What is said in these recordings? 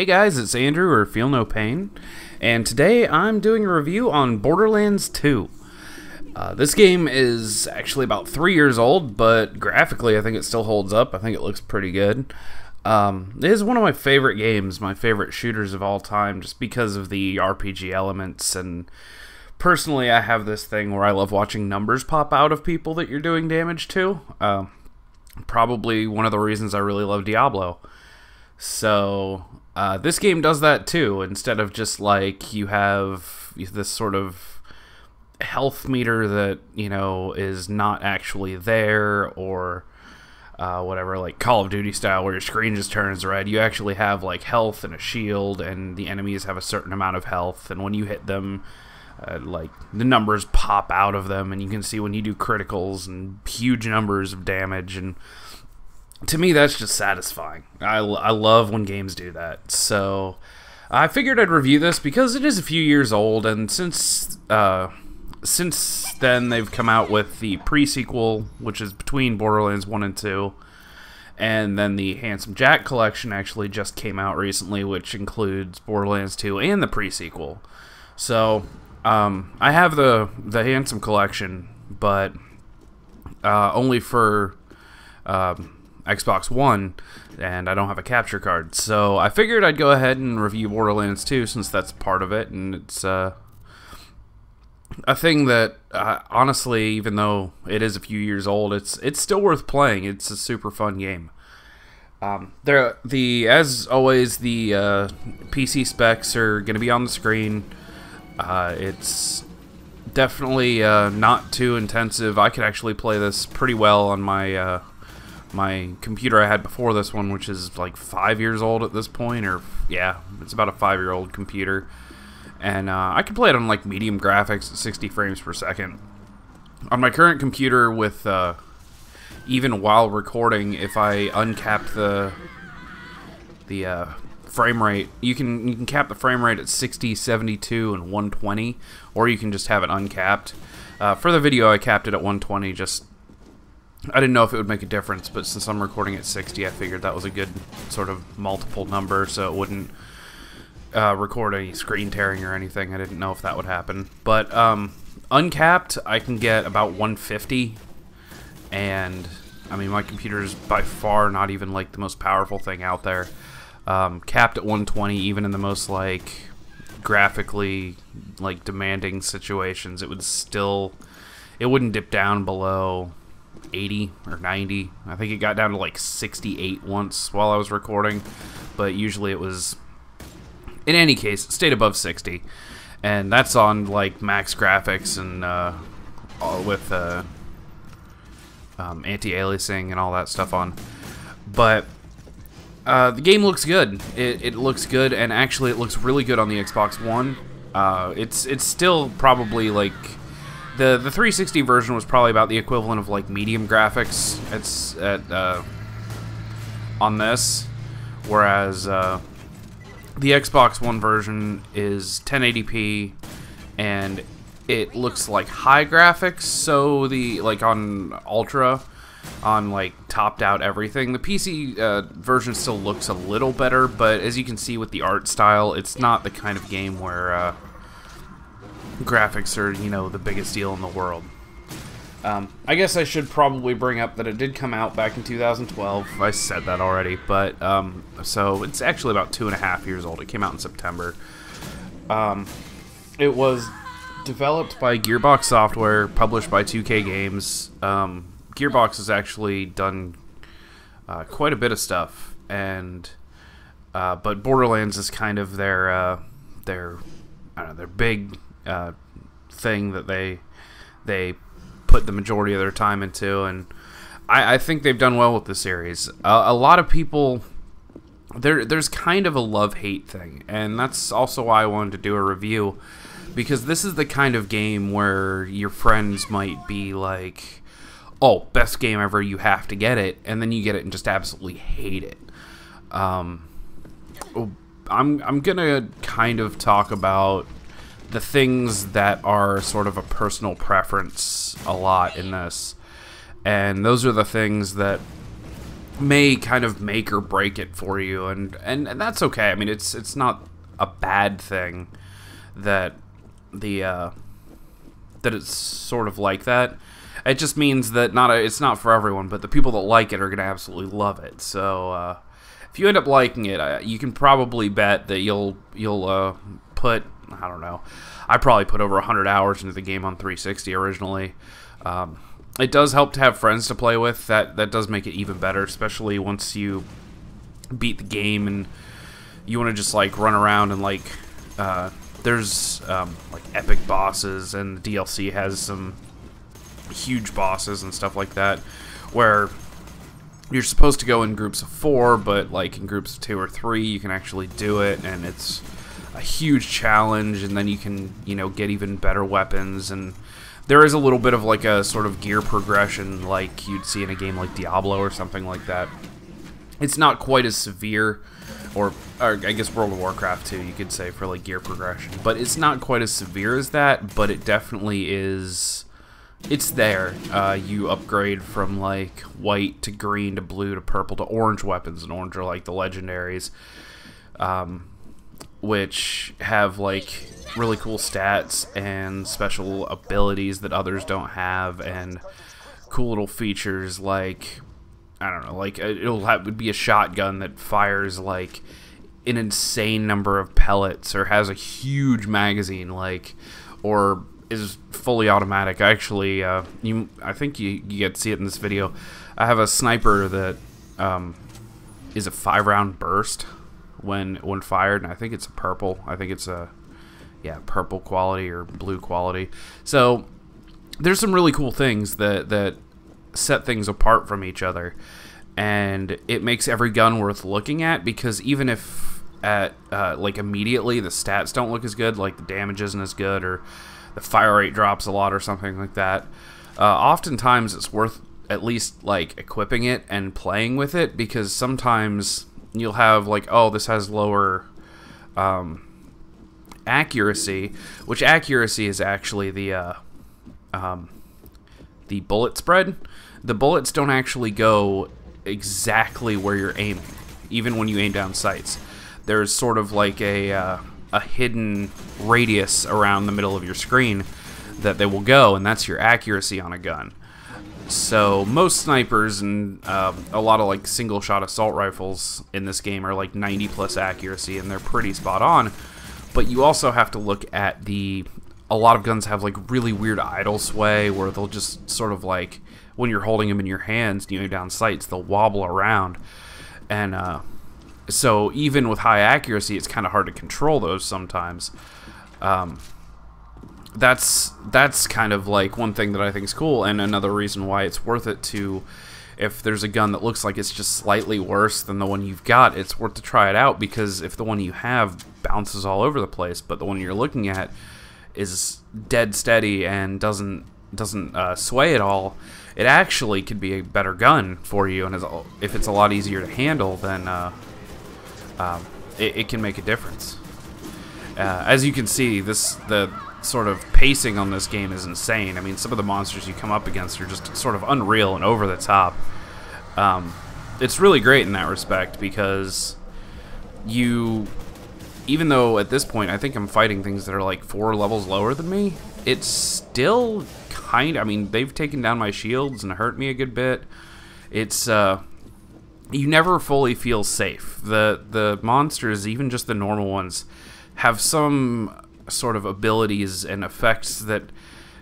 Hey guys, it's Andrew, or Feel No Pain, and today I'm doing a review on Borderlands 2. This game is actually about 3 years old, but graphically I think it still holds up. I think it looks pretty good. It is one of my favorite games, my favorite shooters of all time, just because of the RPG elements, and personally I have this thing where I love watching numbers pop out of people that you're doing damage to. Probably one of the reasons I really love Diablo. So, this game does that too. Instead of just like you have this sort of health meter that, you know, is not actually there, or whatever, like Call of Duty style where your screen just turns red. You actually have like health and a shield, and the enemies have a certain amount of health, and when you hit them, like the numbers pop out of them, and you can see when you do criticals and huge numbers of damage. And to me, that's just satisfying. I love when games do that. So I figured I'd review this because it is a few years old, and since then they've come out with the pre-sequel, which is between Borderlands 1 and 2, and then the Handsome Jack collection actually just came out recently, which includes Borderlands 2 and the pre-sequel. So I have the Handsome collection, but only for Xbox One, and I don't have a capture card, so I figured I'd go ahead and review Borderlands 2 since that's part of it, and it's a thing that honestly, even though it is a few years old, it's still worth playing. It's a super fun game. As always, the PC specs are going to be on the screen. It's definitely not too intensive. I could actually play this pretty well on my computer I had before this one, which is like 5 years old at this point, or yeah, it's about a 5-year-old computer, and I can play it on like medium graphics at 60 frames per second. On my current computer, with even while recording, if I uncapped the frame rate, you can cap the frame rate at 60, 72, and 120, or you can just have it uncapped. For the video, I capped it at 120. I didn't know if it would make a difference, but since I'm recording at 60, I figured that was a good sort of multiple number, so it wouldn't record any screen tearing or anything. I didn't know if that would happen. But uncapped, I can get about 150, and I mean, my computer is by far not even like the most powerful thing out there. Capped at 120, even in the most like graphically like demanding situations, it wouldn't dip down below 80 or 90. I think it got down to like 68 once while I was recording, but usually it was, in any case, it stayed above 60, and that's on like max graphics and with anti-aliasing and all that stuff on. But the game looks good. It looks good, and actually it looks really good on the Xbox One. It's still probably like the 360 version was probably about the equivalent of like medium graphics. It's on this, whereas the Xbox One version is 1080p, and it looks like high graphics. So like on Ultra, on like topped out everything, the PC version still looks a little better, but as you can see with the art style, it's not the kind of game where graphics are, you know, the biggest deal in the world. I guess I should probably bring up that it did come out back in 2012. I said that already, but so it's actually about 2.5 years old. It came out in September. It was developed by Gearbox Software, published by 2K Games. Gearbox has actually done quite a bit of stuff, and but Borderlands is kind of their I don't know, their big thing that they put the majority of their time into, and I think they've done well with the series. A lot of people, there's kind of a love-hate thing, and that's also why I wanted to do a review, because this is the kind of game where your friends might be like, oh, best game ever, you have to get it, and then you get it and just absolutely hate it. I'm gonna kind of talk about the things that are sort of a personal preference a lot in this, and those are the things that may kind of make or break it for you, and that's okay. I mean, it's not a bad thing that that it's sort of like that. It just means that it's not for everyone, but the people that like it are gonna absolutely love it. So if you end up liking it, you can probably bet that you'll put, I don't know, I probably put over 100 hours into the game on 360 originally. It does help to have friends to play with. That does make it even better, especially once you beat the game and you want to just like run around and like there's like epic bosses, and the DLC has some huge bosses and stuff like that, where you're supposed to go in groups of 4, but like in groups of 2 or 3 you can actually do it, and it's a huge challenge, and then you can, you know, get even better weapons, and there is a little bit of like a sort of gear progression like you'd see in a game like Diablo or something like that. It's not quite as severe, or I guess World of Warcraft too, you could say, for like gear progression, but it's not quite as severe as that, but it definitely is. It's there. You upgrade from like white to green to blue to purple to orange weapons, and orange are like the legendaries, which have like really cool stats and special abilities that others don't have, and cool little features like, I don't know, like it would be a shotgun that fires like an insane number of pellets, or has a huge magazine, like, or is fully automatic. I actually, I think you get to see it in this video. I have a sniper that is a 5-round burst when fired, and I think it's a purple. I think it's a, yeah, purple quality or blue quality. So there's some really cool things that set things apart from each other, and it makes every gun worth looking at, because even if at like immediately the stats don't look as good, like the damage isn't as good, or the fire rate drops a lot or something like that, oftentimes it's worth at least like equipping it and playing with it, because sometimes you'll have like, oh, this has lower accuracy, which accuracy is actually the bullet spread. The bullets don't actually go exactly where you're aiming, even when you aim down sights. There's sort of like a hidden radius around the middle of your screen that they will go, and that's your accuracy on a gun. So most snipers and a lot of like single shot assault rifles in this game are like 90+ accuracy, and they're pretty spot on. But you also have to look at a lot of guns have like really weird idle sway, where they'll just sort of like, when you're holding them in your hands and you aim down sights, they'll wobble around, and so even with high accuracy, it's kind of hard to control those sometimes. That's kind of like one thing that I think is cool, and another reason why it's worth it to, if there's a gun that looks like it's just slightly worse than the one you've got, it's worth to try it out, because if the one you have bounces all over the place, but the one you're looking at is dead steady and doesn't sway at all, it actually could be a better gun for you, and if it's a lot easier to handle, then it can make a difference. As you can see, the sort of pacing on this game is insane. I mean, some of the monsters you come up against are just sort of unreal and over the top. It's really great in that respect, because even though at this point I think I'm fighting things that are like 4 levels lower than me, it's still kind of, I mean, they've taken down my shields and hurt me a good bit. It's you never fully feel safe. The monsters, even just the normal ones, have some sort of abilities and effects that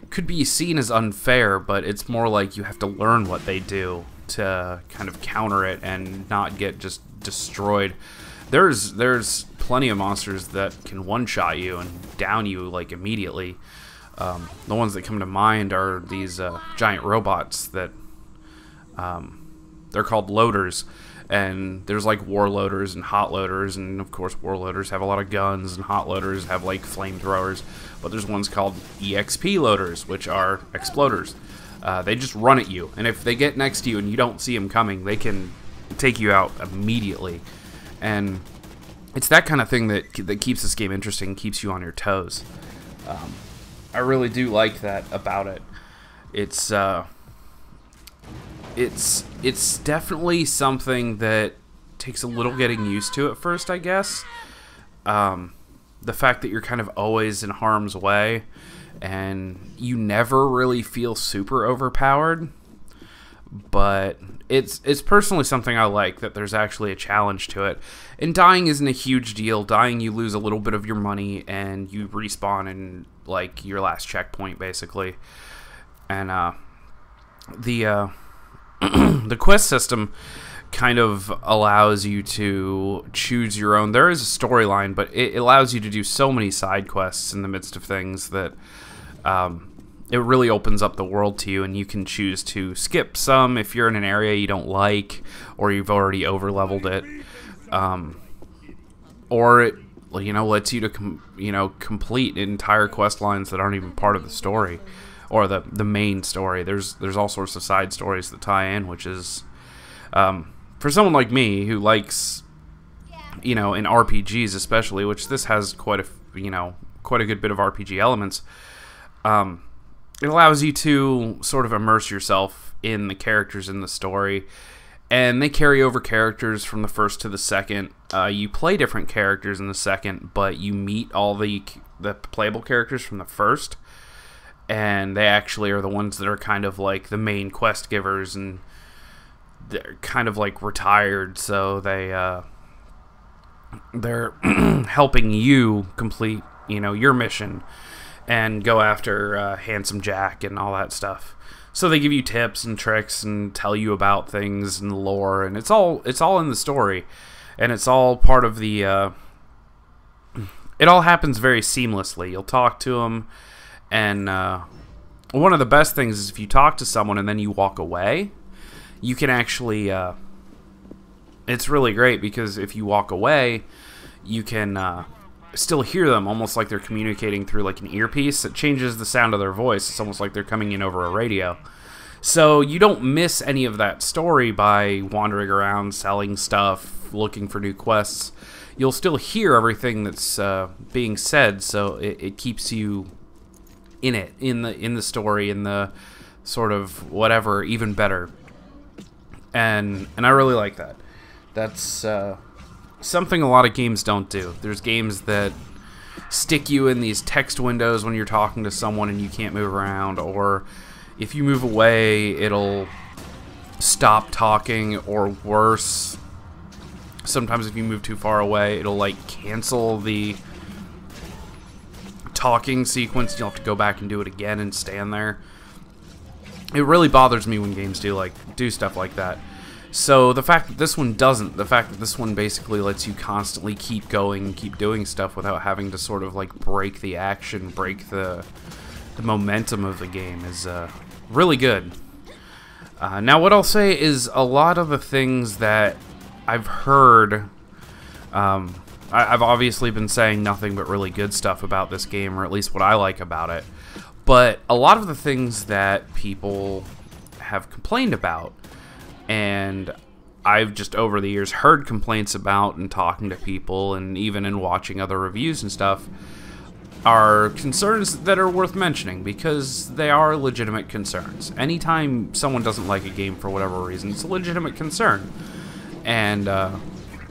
could be seen as unfair, but it's more like you have to learn what they do to kind of counter it and not get just destroyed. There's plenty of monsters that can one-shot you and down you like immediately. The ones that come to mind are these giant robots that they're called loaders, and there's like war loaders and hot loaders, and of course war loaders have a lot of guns, and hot loaders have like flamethrowers, but there's ones called EXP loaders, which are exploders. They just run at you, and if they get next to you and you don't see them coming, they can take you out immediately. And it's that kind of thing that keeps this game interesting, keeps you on your toes. I really do like that about it. It's it's definitely something that takes a little getting used to at first, I guess. The fact that you're kind of always in harm's way and you never really feel super overpowered, but it's personally something I like, that there's actually a challenge to it. And dying isn't a huge deal. Dying, you lose a little bit of your money and you respawn in like your last checkpoint basically. And the the quest system kind of allows you to choose your own. There is a storyline, but it allows you to do so many side quests in the midst of things that it really opens up the world to you, and you can choose to skip some if you're in an area you don't like or you've already over-leveled it, or it lets you to complete entire quest lines that aren't even part of the story or the main story. There's all sorts of side stories that tie in, which is for someone like me who likes, in RPGs especially, which this has quite a good bit of RPG elements, it allows you to sort of immerse yourself in the characters in the story, and they carry over characters from the first to the second. You play different characters in the second, but you meet all the playable characters from the first, and they actually are the ones that are kind of like the main quest givers, and they're kind of like retired, so they're helping you complete your mission and go after Handsome Jack and all that stuff. So they give you tips and tricks and tell you about things and the lore, and it's all in the story, and it's all part of the it all happens very seamlessly. You'll talk to them, and one of the best things is if you talk to someone and then you walk away, you can actually it's really great, because if you walk away, you can still hear them, almost like they're communicating through like an earpiece. It changes the sound of their voice. It's almost like they're coming in over a radio. So you don't miss any of that story by wandering around, selling stuff, looking for new quests. You'll still hear everything that's being said, so it keeps you in it, in the story, in the sort of whatever, even better. And I really like that. That's something a lot of games don't do. There's games that stick you in these text windows when you're talking to someone and you can't move around, or if you move away, it'll stop talking, or worse, sometimes if you move too far away, it'll like cancel the talking sequence. You'll have to go back and do it again and stand there. It really bothers me when games do stuff like that. So the fact that this one doesn't, the fact that this one basically lets you constantly keep going and keep doing stuff without having to sort of like break the action, break the momentum of the game, is really good. Now what I'll say is, a lot of the things that I've heard, I've obviously been saying nothing but really good stuff about this game, or at least what I like about it, but a lot of the things that people have complained about, and I've just over the years heard complaints about and talking to people, and even in watching other reviews and stuff, are concerns that are worth mentioning, because they are legitimate concerns. Anytime someone doesn't like a game for whatever reason, it's a legitimate concern. And I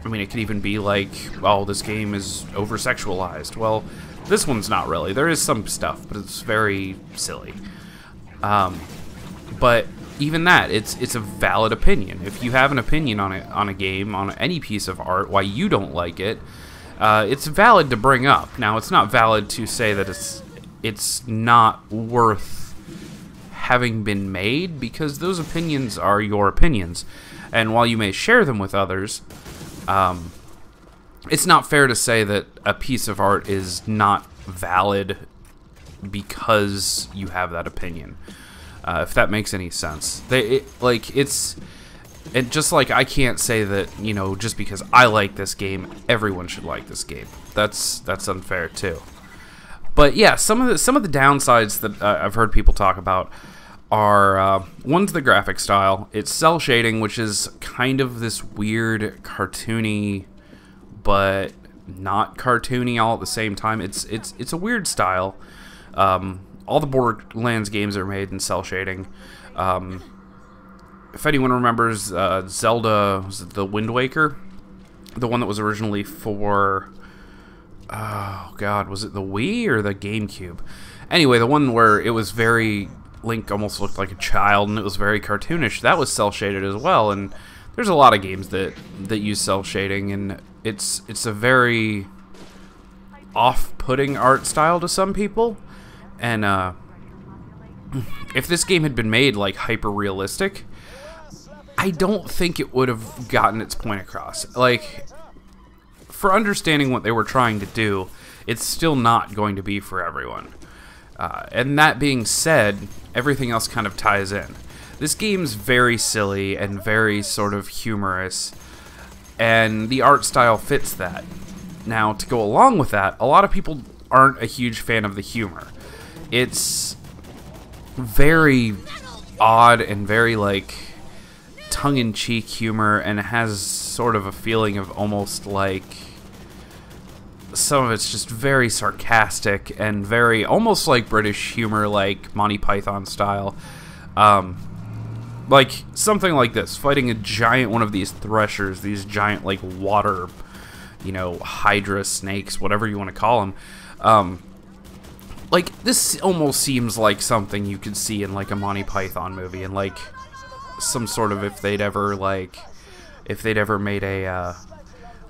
mean, it could even be like, oh, this game is over-sexualized. Well, this one's not really. There is some stuff, but it's very silly. But even that, it's a valid opinion. If you have an opinion on a game, on any piece of art, why you don't like it, it's valid to bring up. Now, it's not valid to say that it's not worth having been made, because those opinions are your opinions. And while you may share them with others, it's not fair to say that a piece of art is not valid because you have that opinion. If that makes any sense. And just like I can't say that, just because I like this game, everyone should like this game. That's unfair too. But yeah, some of the downsides that I've heard people talk about are one's the graphic style. It's cell shading, which is kind of this weird cartoony, but not cartoony all at the same time. It's a weird style. All the Borderlands games are made in cell shading. if anyone remembers Zelda, was it the Wind Waker? The one that was originally for, oh god, was it the Wii or the GameCube? Anyway, the one where it was very, Link almost looked like a child and it was very cartoonish, that was cel-shaded as well, and there's a lot of games that use cel-shading, and it's a very off-putting art style to some people, and if this game had been made like hyper-realistic, I don't think it would have gotten its point across. Like, for understanding what they were trying to do, it's still not going to be for everyone. And that being said, everything else kind of ties in. This game's very silly and very sort of humorous, and the art style fits that. Now, to go along with that, a lot of people aren't a huge fan of the humor. It's very odd and very, like, tongue-in-cheek humor, and it has sort of a feeling of almost like some of it's just very sarcastic and very almost like British humor, like Monty Python style. Like something like this, fighting a giant one of these threshers, these giant like water, you know, hydra snakes, whatever you want to call them. Like, this almost seems like something you could see in like a Monty Python movie, and like some sort of, if they'd ever made a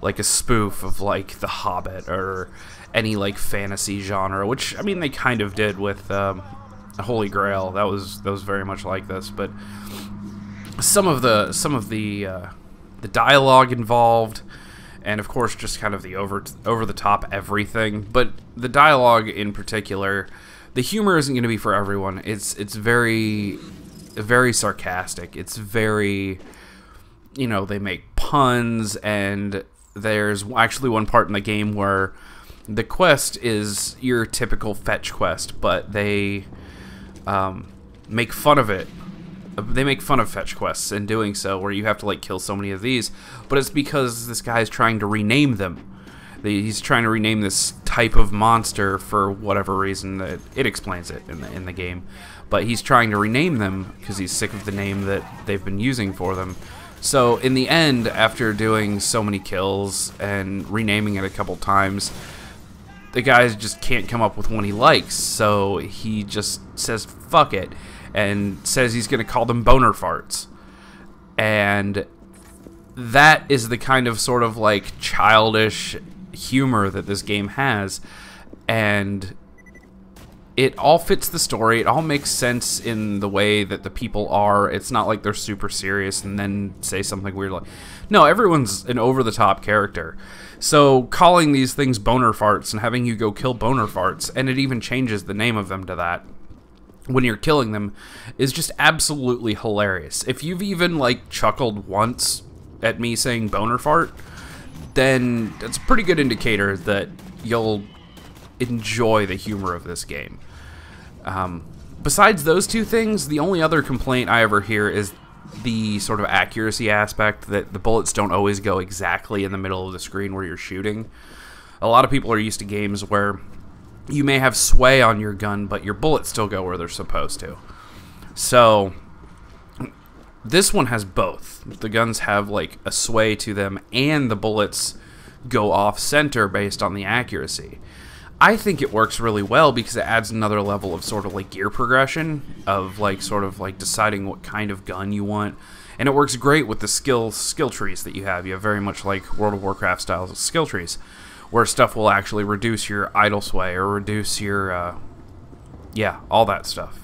like a spoof of like The Hobbit or any like fantasy genre, which I mean they kind of did with Holy Grail. That was very much like this, but some of the dialogue involved, and of course just kind of the over the top everything, but the dialogue in particular, the humor isn't going to be for everyone. It's very sarcastic. It's very, you know, they make puns, and there's actually one part in the game where the quest is your typical fetch quest, but they make fun of it. They make fun of fetch quests in doing so, where you have to like kill so many of these, but it's because this guy's trying to rename them. He's trying to rename this type of monster for whatever reason. That it explains it in the game, but he's trying to rename them because he's sick of the name that they've been using for them. So in the end, after doing so many kills and renaming it a couple times, the guy just can't come up with one he likes, so he just says fuck it and says he's going to call them boner farts. And that is the kind of sort of like childish humor that this game has, and it all fits the story. It all makes sense in the way that the people are. It's not like they're super serious and then say something weird like... No, everyone's an over-the-top character. So calling these things boner farts and having you go kill boner farts, and it even changes the name of them to that when you're killing them, is just absolutely hilarious. If you've even like chuckled once at me saying boner fart, then that's a pretty good indicator that you'll enjoy the humor of this game. Besides those two things, the only other complaint I ever hear is the sort of accuracy aspect, that the bullets don't always go exactly in the middle of the screen where you're shooting. A lot of people are used to games where you may have sway on your gun, but your bullets still go where they're supposed to. So this one has both. The guns have like a sway to them, and the bullets go off center based on the accuracy. I think it works really well because it adds another level of sort of like gear progression, of like sort of like deciding what kind of gun you want. And it works great with the skill trees that you have. You have very much like World of Warcraft styles of skill trees, where stuff will actually reduce your idle sway or reduce your, yeah, all that stuff.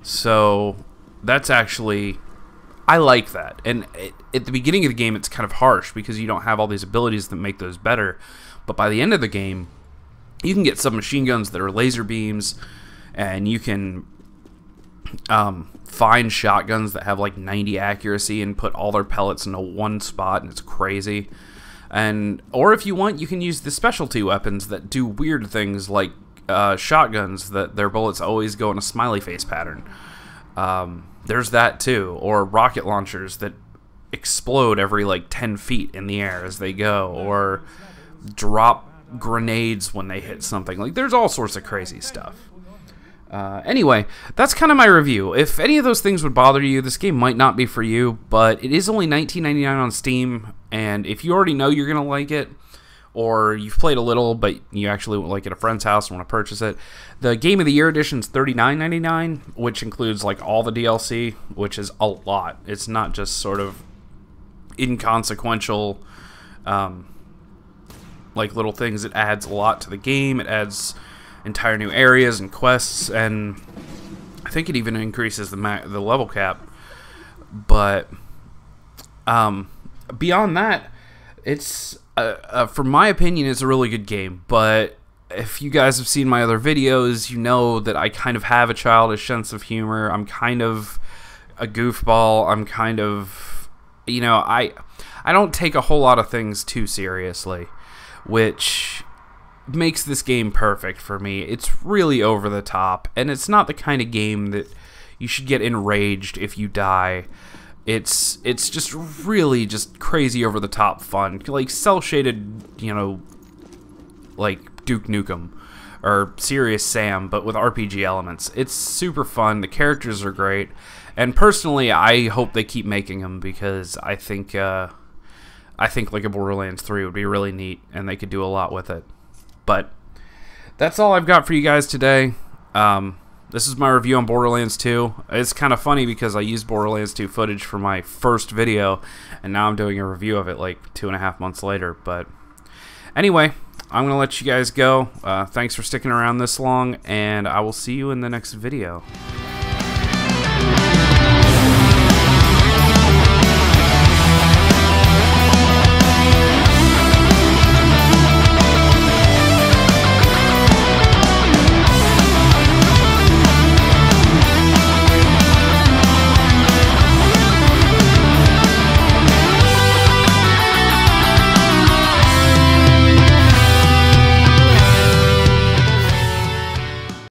So that's actually, I like that. And at the beginning of the game, it's kind of harsh because you don't have all these abilities that make those better. But by the end of the game, you can get submachine guns that are laser beams, and you can find shotguns that have like 90 accuracy and put all their pellets into one spot, and it's crazy. And or if you want, you can use the specialty weapons that do weird things, like shotguns that their bullets always go in a smiley face pattern. There's that too. Or rocket launchers that explode every like 10 feet in the air as they go, or drop grenades when they hit something. Like, there's all sorts of crazy stuff. Anyway, that's kind of my review. If any of those things would bother you, this game might not be for you, but it is only $19.99 on Steam, and if you already know you're going to like it, or you've played a little, but you actually like at a friend's house and want to purchase it, the Game of the Year edition is $39.99, which includes like all the DLC, which is a lot. It's not just sort of inconsequential like little things. It adds a lot to the game. It adds entire new areas and quests, and I think it even increases the level cap. But beyond that, it's from my opinion, it's a really good game. But if you guys have seen my other videos, you know that I kind of have a childish sense of humor. I'm kind of a goofball. I'm kind of, you know, I don't take a whole lot of things too seriously, which makes this game perfect for me. It's really over the top, and it's not the kind of game that you should get enraged if you die. It's just really just crazy over the top fun, like cel shaded, you know, like Duke Nukem or Serious Sam, but with RPG elements. It's super fun. The characters are great, and personally, I hope they keep making them, because I think like a Borderlands 3 would be really neat, and they could do a lot with it. But that's all I've got for you guys today. This is my review on Borderlands 2. It's kind of funny because I used Borderlands 2 footage for my first video, and now I'm doing a review of it like 2.5 months later. But anyway, I'm going to let you guys go. Thanks for sticking around this long, and I will see you in the next video.